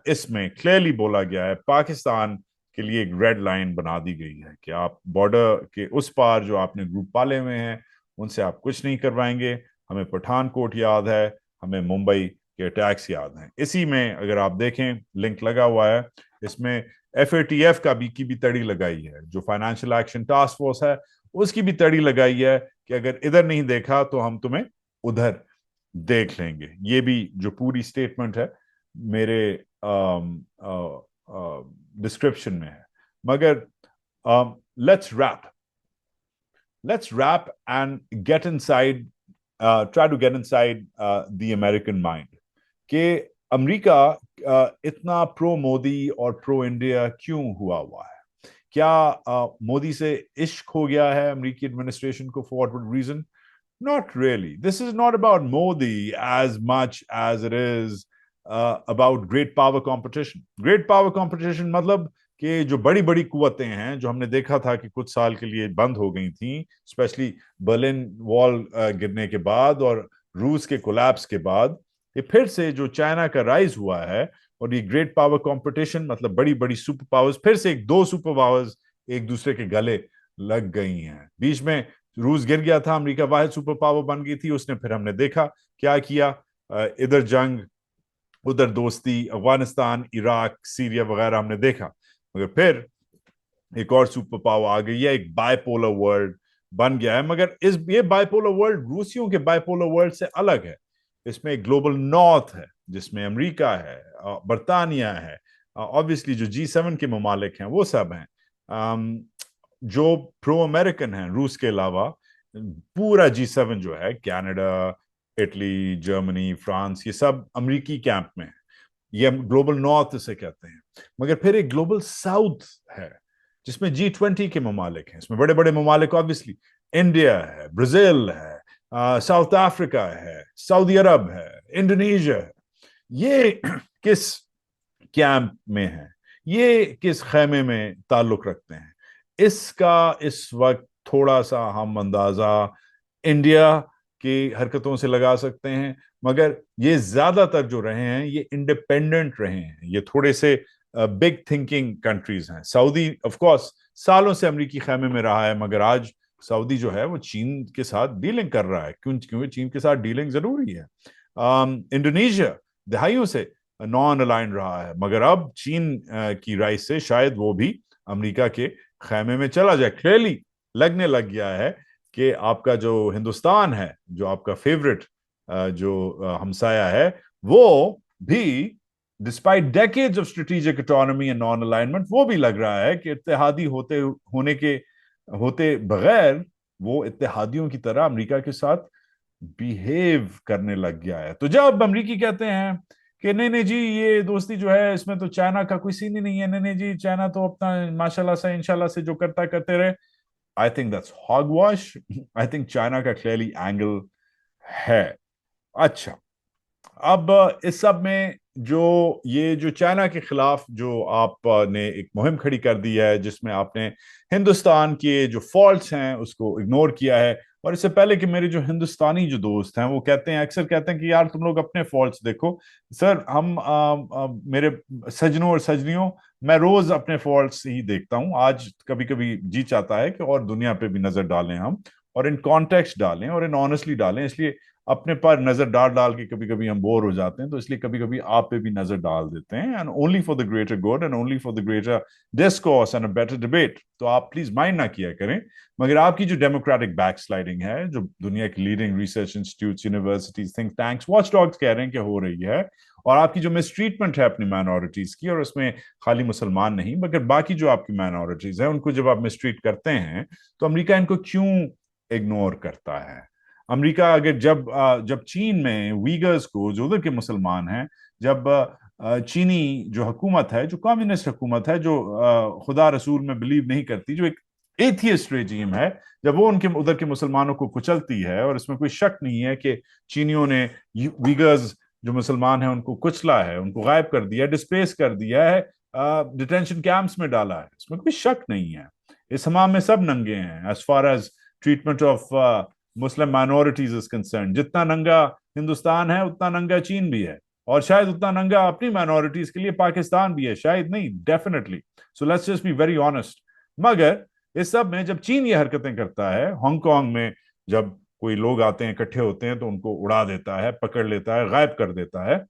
اس میں کلیئرلی بولا گیا ہے پاکستان کے لیے ایک ریڈ لائن بنا دی گئی ہے کہ آپ بارڈر کے اس پار جو آپ نے گروپ پالے ہوئے ہیں ان سے آپ کچھ نہیں کروائیں گے. ہمیں پٹھان کوٹ یاد ہے، ہمیں ممبئی کے اٹیکس یاد ہیں. اسی میں اگر آپ دیکھیں لنک لگا ہوا ہے، اس میں FATF کی بھی تڑی لگائی ہے، جو فائنینشیل ایکشن ٹاسک فورس ہے اس کی بھی تڑی لگائی ہے کہ اگر ادھر نہیں دیکھا تو ہم تمہیں ادھر دیکھ لیں گے. یہ بھی جو پوری سٹیٹمنٹ ہے میرے ڈسکرپشن میں ہے. مگر let's wrap and get inside try to get inside the American mind کہ امریکہ اتنا پرو مودی اور پرو انڈیا کیوں ہوا ہے. کیا مودی سے عشق ہو گیا ہے امریکی ایڈمنسٹریشن کو؟ For what reason? Not really. This is not about Modi as much as it is about great power competition. Great power competition مطلب کہ جو بڑی بڑی قوتیں ہیں جو ہم نے دیکھا تھا کہ کچھ سال کے لیے بند ہو گئی تھیں، اسپیشلی برلن وال گرنے کے بعد اور روس کے کولیپس کے بعد، یہ پھر سے جو چائنا کا رائز ہوا ہے اور یہ گریٹ پاور کمپٹیشن مطلب بڑی بڑی سپر پاورز، پھر سے 2 سپر پاورز ایک دوسرے کے گلے لگ گئی ہیں. بیچ میں روس گر گیا تھا، امریکہ واحد سپر پاور بن گئی تھی، اس نے پھر ہم نے دیکھا کیا ادھر جنگ ادھر دوستی، افغانستان، عراق، سیریا وغیرہ ہم نے دیکھا. مگر پھر ایک اور سپر پاور آ گئی ہے، ایک بائی پولر ورلڈ بن گیا ہے. مگر یہ بائی پولر ورلڈ روسیوں کے بائی پولر ورلڈ سے الگ ہے. اس میں ایک گلوبل نارتھ ہے جس میں امریکہ ہے، برطانیہ ہے، obviously جو G7 کے ممالک ہیں وہ سب ہیں، جو پرو امریکن ہیں روس کے علاوہ. پورا G7 جو ہے، کینیڈا، اٹلی، جرمنی، فرانس، یہ سب امریکی کیمپ میں ہیں. یہ ہم گلوبل نارتھ اسے کہتے ہیں. مگر پھر ایک گلوبل ساؤتھ ہے جس میں G20 کے ممالک ہیں. اس میں بڑے بڑے ممالک obviously انڈیا ہے، برازیل ہے، ساؤتھ افریقہ ہے، سعودی عرب ہے، انڈونیشیا ہے. یہ کس کیمپ میں ہیں؟ یہ کس خیمے میں تعلق رکھتے ہیں؟ اس کا اس وقت تھوڑا سا ہم اندازہ انڈیا کی حرکتوں سے لگا سکتے ہیں. مگر یہ زیادہ تر جو رہے ہیں یہ انڈیپینڈنٹ رہے ہیں، یہ تھوڑے سے बिग थिंकिंग कंट्रीज हैं. सऊदी ऑफ कोर्स सालों से अमेरिकी खैमे में रहा है, मगर आज सऊदी जो है वो चीन के साथ डीलिंग कर रहा है. क्योंकि चीन के साथ डीलिंग जरूरी है. इंडोनेशिया दहाइयों से नॉन अलाइन रहा है, मगर अब चीन की राय से शायद वो भी अमेरिका के खैमे में चला जाए. क्लियरली लगने लग गया है कि आपका जो हिंदुस्तान है, जो आपका फेवरेट जो हमसाया है, वो भी despite decades of strategic autonomy and non alignment, वो भी लग रहा है कि इत्तेहादी होते बगैर वो इत्तेहादियों की तरह अमेरिका के साथ बिहेव करने लग गया है. तो जब अमेरिकी कहते हैं कि नहीं नहीं जी ये दोस्ती जो है इसमें तो चाइना का कोई सीन ही नहीं है, नहीं नहीं जी चाइना तो अपना माशाल्लाह से इंशाल्लाह से जो करता करते रहे, I think that's hogwash. I think China का क्लियरली एंगल है. अच्छा, अब इस सब में जो चाइना के खिलाफ जो आपने एक मुहिम खड़ी कर दी है, जिसमें आपने हिंदुस्तान के जो फॉल्ट्स हैं उसको इग्नोर किया है, और इससे पहले कि मेरे जो हिंदुस्तानी जो दोस्त हैं वो अक्सर कहते हैं कि यार तुम लोग अपने फॉल्ट्स देखो. सर हम मेरे सजनों और सजनियों, मैं रोज अपने फॉल्ट्स ही देखता हूं. आज कभी कभी जी चाहता है कि और दुनिया पे भी नजर डालें हम, और इन कॉन्टेक्स्ट डालें और इन ऑनेस्टली डालें. इसलिए अपने पर नजर डाल डाल के कभी कभी हम बोर हो जाते हैं, तो इसलिए कभी कभी आप पे भी नजर डाल देते हैं, and only for the greater good and only for the greater discourse and a better debate. तो आप प्लीज माइंड ना किया करें. मगर आपकी जो डेमोक्रेटिक बैकस्लाइडिंग है, जो दुनिया की leading research institutes, universities, think tanks, watch dogs कह रहे हैं कि हो रही है, और आपकी जो मिसट्रीटमेंट है अपनी माइनॉरिटीज की, और उसमें खाली मुसलमान नहीं मगर बाकी जो आपकी माइनॉरिटीज है उनको जब आप मिसट्रीट करते हैं, तो अमेरिका इनको क्यों इग्नोर करता है? अमेरिका अगर जब चीन में वीगर्स को, जो उधर के मुसलमान हैं, जब चीनी जो हुकूमत है, जो कम्युनिस्ट हुकूमत है, जो खुदा रसूल में बिलीव नहीं करती, जो एक एथियस्ट रेजिम है, जब वो उनके उधर के मुसलमानों को कुचलती है, और इसमें कोई शक नहीं है कि चीनियों ने वीगर्स जो मुसलमान हैं उनको कुचला है, उनको गायब कर दिया, डिस्प्लेस कर दिया है, डिटेंशन कैंप्स में डाला है, इसमें कोई शक नहीं है. इस हमाम में सब नंगे हैं as far as treatment of Muslim minorities is concern. जितना नंगा हिंदुस्तान है उतना नंगा चीन भी है, और शायद उतना नंगा अपनी माइनॉरिटीज के लिए पाकिस्तान भी है, शायद नहीं, definitely. So let's just be very honest. मगर इस सब में जब चीन ये हरकतें करता है, हांगकांग में जब कोई लोग आते हैं, इकट्ठे होते हैं, तो उनको उड़ा देता है, पकड़ लेता है, गायब कर देता है.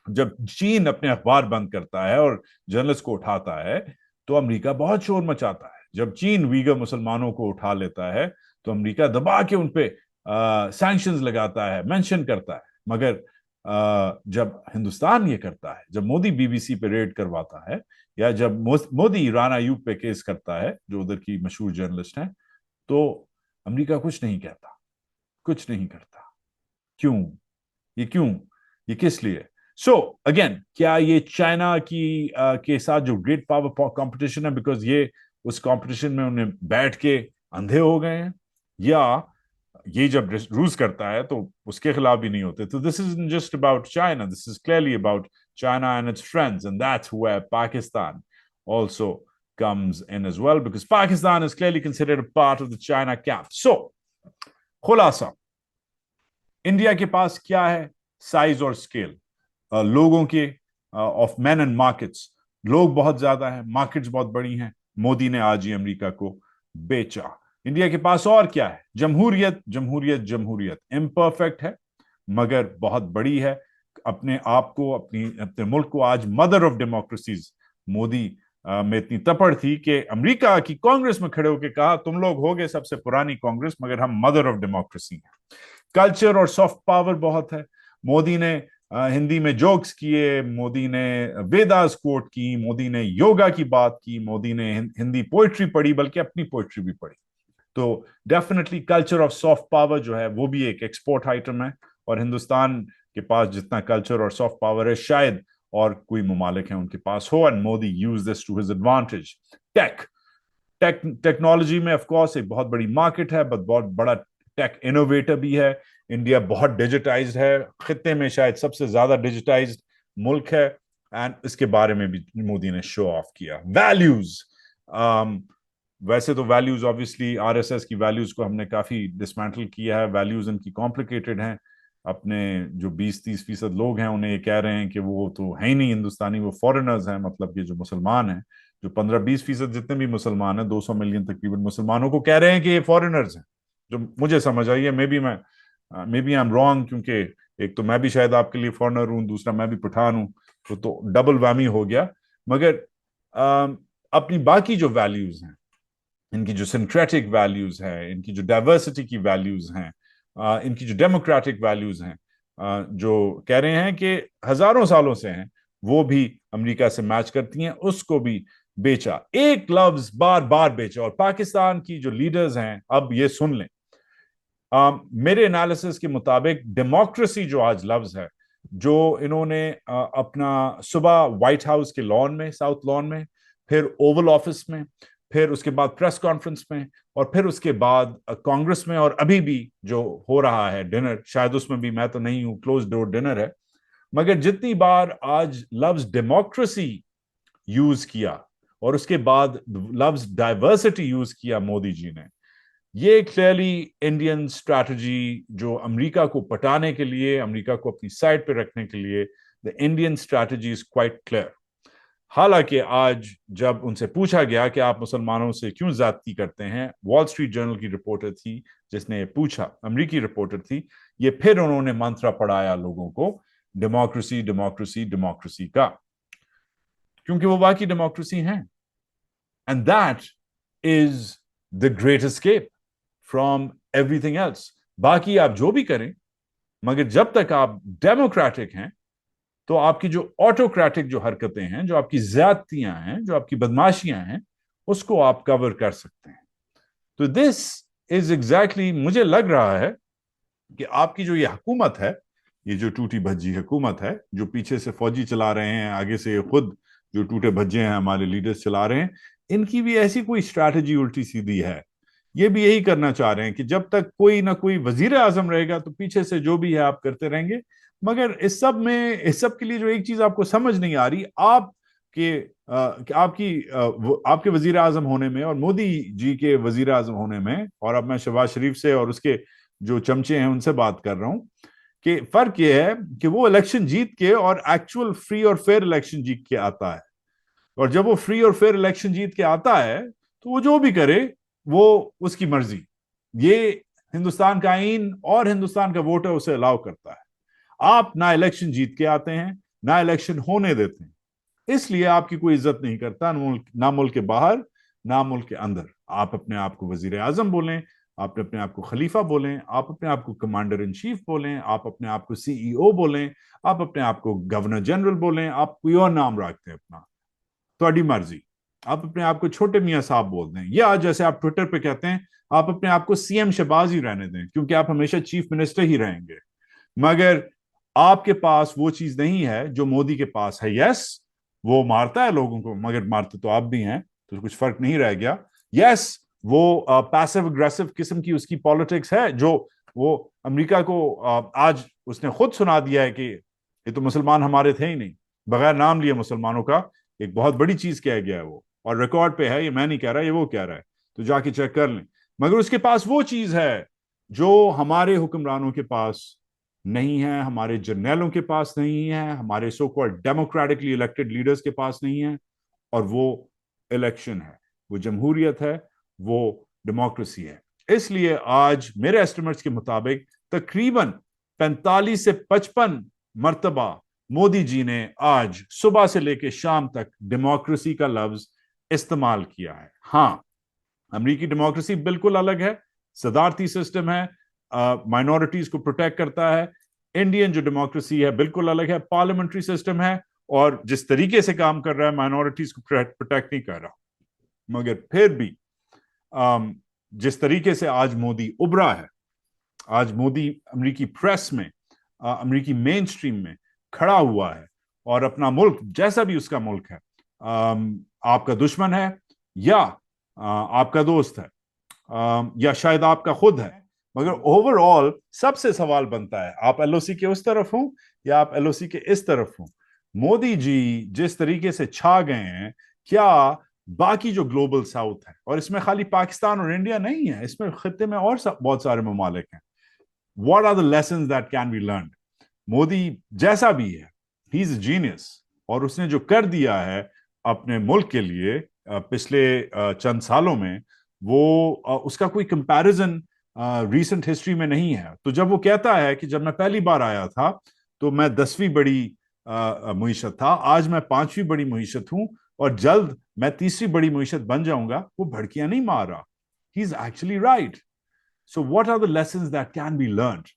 जब चीन अपने अखबार बंद करता है और जर्नलिस्ट को उठाता है, तो अमेरिका बहुत शोर मचाता है. जब चीन वीगर मुसलमानों को उठा लेता है, तो अमेरिका दबा के उनपे सैंक्शंस लगाता है, मेंशन करता है. मगर जब हिंदुस्तान ये करता है, जब मोदी बीबीसी पे रेड करवाता है, या जब मोदी राना अयूब पे केस करता है, जो उधर की मशहूर जर्नलिस्ट हैं, तो अमेरिका कुछ नहीं कहता, कुछ नहीं करता. क्यों? क्यों? ये किस लिए? सो अगेन, क्या ये चाइना के साथ जो ग्रेट पावर कंपटीशन है, बिकॉज ये उस कंपटीशन में उन्हें बैठ के अंधे हो गए हैं, या ये जब रूस करता है तो उसके खिलाफ भी नहीं होते? तो this is just about China, this is clearly about China and its friends, and that's where Pakistan also comes in as well, because Pakistan is clearly considered a part of the China camp. So खुलासा, India के पास क्या है? Size और scale, लोगों के, of man and markets. लोग बहुत ज्यादा हैं, मार्केट्स बहुत बड़ी हैं. मोदी ने आज ही अमेरिका को बेचा. इंडिया के पास और क्या है? जमहूरियत, जमहूरियत, जमहूरियत. इम्परफेक्ट है मगर बहुत बड़ी है. अपने आप को, अपने मुल्क को आज मदर ऑफ डेमोक्रेसीज, मोदी में इतनी तपड़ थी कि अमेरिका की कांग्रेस में खड़े होकर कहा तुम लोग होगे सबसे पुरानी कांग्रेस, मगर हम मदर ऑफ डेमोक्रेसी हैं. कल्चर और सॉफ्ट पावर बहुत है. मोदी ने हिंदी में जोक्स किए, मोदी ने वेदास कोट की, मोदी ने योगा की बात की, मोदी ने हिंदी पोइट्री पढ़ी, बल्कि अपनी पोइट्री भी पढ़ी. तो definitely culture of soft power जो है वो भी एक एक्सपोर्ट आइटम है, और हिंदुस्तान के पास जितना कल्चर और सॉफ्ट पावर है शायद और कोई ममालिक हैं उनके पास हो, and Modi use this to his advantage. Technology में ऑफ कोर्स एक बहुत बड़ी मार्केट है, बट बहुत बड़ा टेक इनोवेटर भी है. इंडिया बहुत डिजिटाइज्ड है, खित्ते में शायद सबसे ज्यादा डिजिटाइज्ड मुल्क है, एंड इसके बारे में भी मोदी ने शो ऑफ किया. वैल्यूज, वैसे तो वैल्यूज ऑब्वियसली आरएसएस की वैल्यूज को हमने काफी डिसमेंटल किया है. वैल्यूज इनकी कॉम्प्लिकेटेड हैं, अपने जो 20-30% लोग हैं उन्हें ये कह रहे हैं कि वो तो है ही नहीं हिंदुस्तानी, वो फॉरेनर्स हैं, मतलब कि जो मुसलमान हैं, जो 15-20% जितने भी मुसलमान हैं, 200 मिलियन तकरीबन मुसलमानों को कह रहे हैं कि ये फॉरेनर्स हैं। जो मुझे समझ आई है, maybe I am wrong, क्योंकि एक तो मैं भी शायद आपके लिए फॉरेनर हूँ, दूसरा मैं भी पठान हूँ, तो डबल वैमी हो गया। मगर अपनी बाकी जो वैल्यूज हैं, इनकी जो सिंक्रेटिक वैल्यूज हैं, इनकी जो डाइवर्सिटी की वैल्यूज हैं, इनकी जो डेमोक्रेटिक वैल्यूज हैं, जो कह रहे हैं कि हजारों सालों से हैं, वो भी अमेरिका से मैच करती हैं, उसको भी बेचा, एक लफ्ज बार बार बेचा। और पाकिस्तान की जो लीडर्स हैं, अब ये सुन लें, मेरे एनालिसिस के मुताबिक डेमोक्रेसी जो आज लफ्ज है, जो इन्होंने अपना सुबह व्हाइट हाउस के लॉन में, साउथ लॉन में, फिर ओवल ऑफिस में, फिर उसके बाद प्रेस कॉन्फ्रेंस में, और फिर उसके बाद कांग्रेस में, और अभी भी जो हो रहा है डिनर, शायद उसमें भी मैं तो नहीं हूं, क्लोज डोर डिनर है, मगर जितनी बार आज लफ्ज डेमोक्रेसी यूज किया और उसके बाद लफ्ज डाइवर्सिटी यूज किया मोदी जी ने, ये क्लियरली इंडियन स्ट्रैटेजी, जो अमेरिका को पटाने के लिए, अमेरिका को अपनी साइड पे रखने के लिए, the Indian strategy is quite clear. हालांकि आज जब उनसे पूछा गया कि आप मुसलमानों से क्यों ज्यादती करते हैं, वॉल स्ट्रीट जर्नल की रिपोर्टर थी जिसने ये पूछा, अमेरिकी रिपोर्टर थी, ये फिर उन्होंने मंत्र पढ़ाया लोगों को, डेमोक्रेसी डेमोक्रेसी डेमोक्रेसी का, क्योंकि वो वाकई डेमोक्रेसी हैं। And that is the great escape from everything else. बाकी आप जो भी करें, मगर जब तक आप डेमोक्रेटिक हैं, तो आपकी जो ऑटोक्रेटिक जो हरकतें हैं, जो आपकी ज्यादतियां हैं, जो आपकी बदमाशियां हैं, उसको आप कवर कर सकते हैं। तो दिस इज एग्जैक्टली, मुझे लग रहा है कि आपकी जो ये हुकूमत है, ये जो टूटी भज्जी हुकूमत है, जो पीछे से फौजी चला रहे हैं, आगे से खुद जो टूटे भज्जे हैं हमारे लीडर्स चला रहे हैं, इनकी भी ऐसी कोई स्ट्रैटेजी उल्टी सीधी है। ये भी यही करना चाह रहे हैं कि जब तक कोई ना कोई वजीर आजम रहेगा, तो पीछे से जो भी है आप करते रहेंगे। मगर इस सब के लिए जो एक चीज आपको समझ नहीं आ रही, आपके वजीर आजम होने में और मोदी जी के वजीर आजम होने में, और अब मैं शहबाज शरीफ से और उसके जो चमचे हैं उनसे बात कर रहा हूं, कि फर्क यह है कि वो इलेक्शन जीत के और एक्चुअल फ्री और फेयर इलेक्शन जीत के आता है। और जब वो फ्री और फेयर इलेक्शन जीत के आता है, तो वो जो भी करे वो उसकी मर्जी, ये हिंदुस्तान का आईन और हिंदुस्तान का वोटर उसे अलाउ करता है। आप ना इलेक्शन जीत के आते हैं, ना इलेक्शन होने देते हैं, इसलिए आपकी कोई इज्जत नहीं करता, ना मुल्क के बाहर, ना मुल्क के अंदर। आप अपने आप को वजीर आजम बोलें, आप अपने आप को खलीफा बोलें, आप अपने आप को कमांडर इन चीफ बोलें, आप अपने आप को सीईओ बोलें, आप अपने आप को गवर्नर जनरल बोलें, आप कोई और नाम रखते हैं अपना, तो मर्जी। आप अपने आप को छोटे मियाँ साहब बोल दें, या जैसे आप ट्विटर पे कहते हैं, आप अपने आप को सीएम शहबाज ही रहने दें, क्योंकि आप हमेशा चीफ मिनिस्टर ही रहेंगे। मगर आपके पास वो चीज नहीं है जो मोदी के पास है। यस, वो मारता है लोगों को, मगर मारते तो आप भी हैं, तो कुछ फर्क नहीं रह गया। यस, वो पैसिव अग्रेसिव किस्म की उसकी पॉलिटिक्स है, जो वो अमेरिका को आज उसने खुद सुना दिया है कि ये तो मुसलमान हमारे थे ही नहीं, बगैर नाम लिए मुसलमानों का एक बहुत बड़ी चीज कह गया है वो, और रिकॉर्ड पे है, ये मैं नहीं कह रहा, ये वो कह रहा है, तो जाके चेक कर लें। मगर उसके पास वो चीज है जो हमारे हुक्मरानों के पास नहीं है, हमारे जर्नैलों के पास नहीं है, हमारे so called democratically elected leaders के पास नहीं है, और वो इलेक्शन है, वो जमहूरियत है, वो डेमोक्रेसी है। इसलिए आज मेरे एस्टिमेट्स के मुताबिक तकरीबन 45 से 55 मर्तबा मोदी जी ने आज सुबह से लेकर शाम तक डेमोक्रेसी का लफ्ज इस्तेमाल किया है। हाँ, अमेरिकी डेमोक्रेसी बिल्कुल अलग है, सदारती सिस्टम है, माइनॉरिटीज को प्रोटेक्ट करता है। इंडियन जो डेमोक्रेसी है बिल्कुल अलग है, पार्लियामेंट्री सिस्टम है, और जिस तरीके से काम कर रहा है माइनॉरिटीज को प्रोटेक्ट नहीं कर रहा। मगर फिर भी जिस तरीके से आज मोदी उभरा है, आज मोदी अमेरिकी प्रेस में, अमेरिकी मेन स्ट्रीम में खड़ा हुआ है, और अपना मुल्क, जैसा भी उसका मुल्क है, आपका दुश्मन है या आपका दोस्त है, या शायद आपका खुद है, मगर ओवरऑल सबसे सवाल बनता है, आप एलओसी के उस तरफ हो या आप एलओसी के इस तरफ हो। मोदी जी जिस तरीके से छा गए हैं, क्या बाकी जो ग्लोबल साउथ है, और इसमें खाली पाकिस्तान और इंडिया नहीं है, इसमें खत्ते में और बहुत सारे ममालिक हैं, what are the lessons that can be learned? Modi जैसा भी है, ही इज जीनियस, और उसने जो कर दिया है अपने मुल्क के लिए पिछले चंद सालों में, वो उसका कोई कंपैरिजन रीसेंट हिस्ट्री में नहीं है. तो जब वो कहता है कि जब मैं पहली बार आया था तो मैं 10वीं बड़ी मुईशत था, आज मैं 5वीं बड़ी मुईशत हूं और जल्द मैं 3री बड़ी मुईशत बन जाऊंगा, वो भड़कियां नहीं मार रहा. He is actually right. So what are the lessons that can be learned?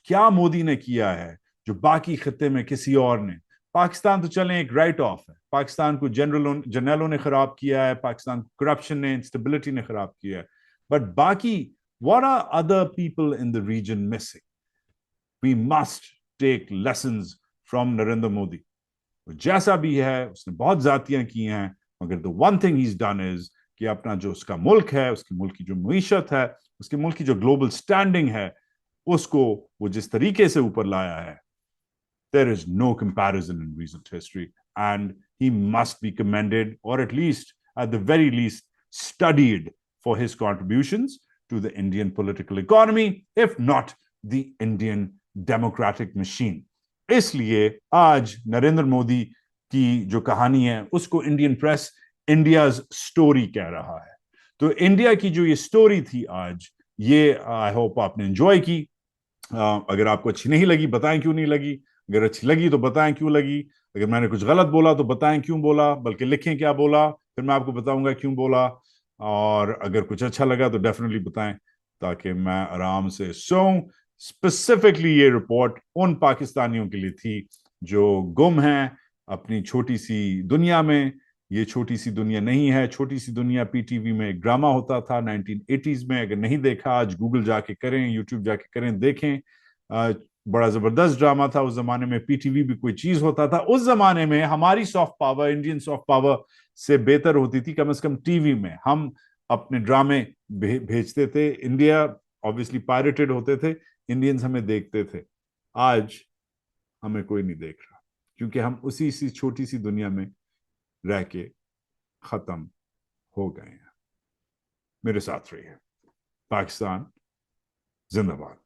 क्या मोदी ने किया है जो बाकी खत्ते में किसी और ने? पाकिस्तान तो चलें एक राइट ऑफ है, पाकिस्तान को जनरलों ने खराब किया है, पाकिस्तान को करप्शन ने, इंस्टेबिलिटी ने खराब किया है, बट बाकी what are other people in the region missing? We must take lessons from Narendra Modi. जैसा भी है, उसने बहुत जातियां की हैं, मगर the one thing he's done is कि अपना जो उसका मुल्क है, उसके मुल्क की जो मईशत है, उसके मुल्क की जो ग्लोबल स्टैंडिंग है, उसको वो जिस तरीके से ऊपर लाया है, there is no comparison in recent history, and he must be commended, or at the very least studied for his contributions to the Indian political economy, if not the Indian democratic machine. इसलिए आज नरेंद्र मोदी की जो कहानी है उसको Indian press India's story कह रहा है. तो इंडिया की जो ये स्टोरी थी आज, ये आई होप आपने एंजॉय की. अगर आपको अच्छी नहीं लगी बताएं क्यों नहीं लगी, अगर अच्छी लगी तो बताएं क्यों लगी, अगर मैंने कुछ गलत बोला तो बताएं क्यों बोला, बल्कि लिखें क्या बोला, फिर मैं आपको बताऊंगा क्यों बोला. और अगर कुछ अच्छा लगा तो डेफिनेटली बताएं ताकि मैं आराम से सोऊं. स्पेसिफिकली ये रिपोर्ट उन पाकिस्तानियों के लिए थी जो गुम हैं अपनी छोटी सी दुनिया में. ये छोटी सी दुनिया नहीं है. छोटी सी दुनिया पीटीवी में एक ड्रामा होता था 1980s में. अगर नहीं देखा, आज गूगल जाके करें, यूट्यूब जाके करें, देखें. बड़ा जबरदस्त ड्रामा था. उस जमाने में पीटीवी भी कोई चीज होता था. उस जमाने में हमारी soft power, Indian soft power से बेहतर होती थी. कम से कम टीवी में हम अपने ड्रामे भेजते थे. इंडिया ऑब्वियसली पायरेटेड होते थे, इंडियंस हमें देखते थे. आज हमें कोई नहीं देख रहा क्योंकि हम उसी सी छोटी सी दुनिया में रह के खत्म हो गए हैं. मेरे साथ रहिए. पाकिस्तान जिंदाबाद.